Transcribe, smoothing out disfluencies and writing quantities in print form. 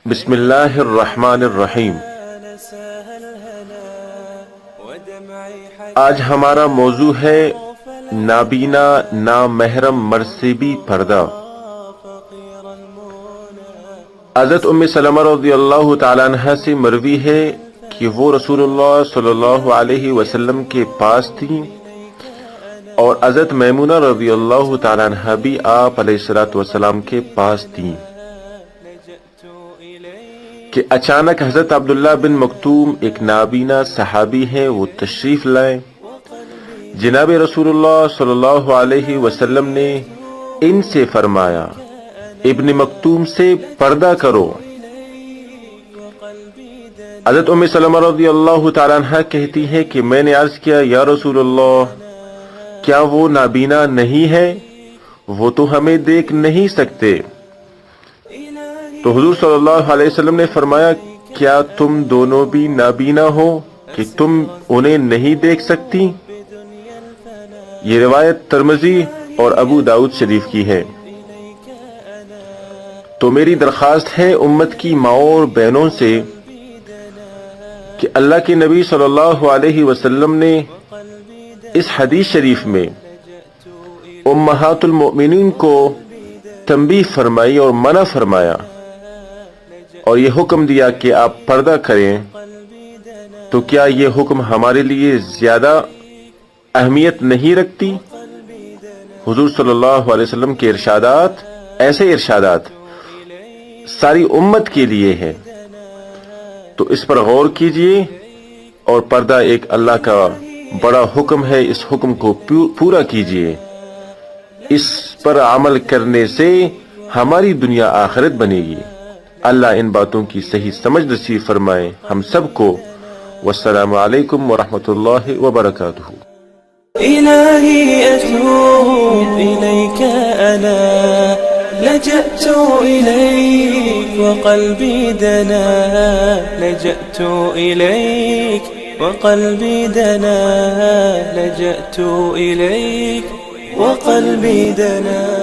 بسم اللہ الرحمن الرحیم۔ آج ہمارا موضوع ہے نابینا نامحرم مرد سے بھی پردہ۔ حضرت ام سلمہ رضی اللہ تعالیٰ عنہ سے مروی ہے کہ وہ رسول اللہ صلی اللہ علیہ وسلم کے پاس تھیں اور حضرت میمونہ رضی اللہ تعالیٰ عنہ بھی آپ علیہ الصلوۃ والسلام کے پاس تھیں کہ اچانک حضرت عبداللہ بن مکتوم ایک نابینا صحابی ہیں، وہ تشریف لائے۔ جناب رسول اللہ صلی اللہ علیہ وسلم نے ان سے فرمایا، ابن مکتوم سے پردہ کرو۔ حضرت ام سلمہ رضی اللہ تعالیٰ عنہ کہتی ہے کہ میں نے عرض کیا، یا رسول اللہ، کیا وہ نابینا نہیں ہے؟ وہ تو ہمیں دیکھ نہیں سکتے۔ تو حضور صلی اللہ علیہ وسلم نے فرمایا، کیا تم دونوں بھی نابینا ہو کہ تم انہیں نہیں دیکھ سکتی؟ یہ روایت ترمذی اور ابو داؤد شریف کی ہے۔ تو میری درخواست ہے امت کی ماؤں اور بہنوں سے کہ اللہ کے نبی صلی اللہ علیہ وسلم نے اس حدیث شریف میں امہات المؤمنین کو تنبیہ فرمائی اور منع فرمایا اور یہ حکم دیا کہ آپ پردہ کریں، تو کیا یہ حکم ہمارے لیے زیادہ اہمیت نہیں رکھتی؟ حضور صلی اللہ علیہ وسلم کے ارشادات، ایسے ارشادات ساری امت کے لیے ہیں، تو اس پر غور کیجئے۔ اور پردہ ایک اللہ کا بڑا حکم ہے، اس حکم کو پورا کیجئے۔ اس پر عمل کرنے سے ہماری دنیا آخرت بنے گی۔ اللہ ان باتوں کی صحیح سمجھ نصیب فرمائے ہم سب کو۔ والسلام علیکم ورحمۃ اللہ وبرکاتہ۔ إلهي أتوب إليك أنا لجأت إليك وقلبي دنا، لجأت إليك وقلبي دنا، لجأت إليك وقلبي دنا.